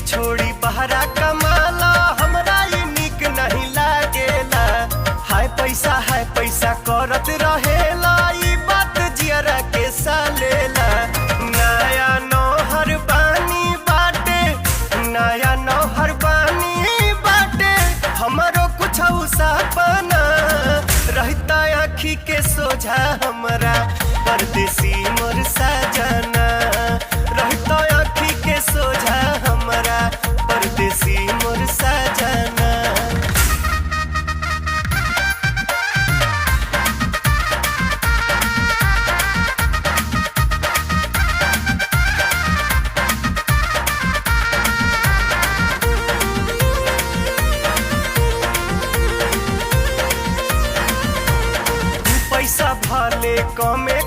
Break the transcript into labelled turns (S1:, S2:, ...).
S1: छोड़ी बहरा कमाला हमरा ये निक नहीं लागेला। हाय पैसा करत रहेला ई बात जियरा के सालेला। नया नौहर बानी बाटे नया नौहर बानी बाटे हमरो कुछ सपना रहता आँखी के सोझा हमरा परदेसी मोर सजना। रहता आँखी के सोझा हमरा परदेसी मोर सजना। पैसा भले कमे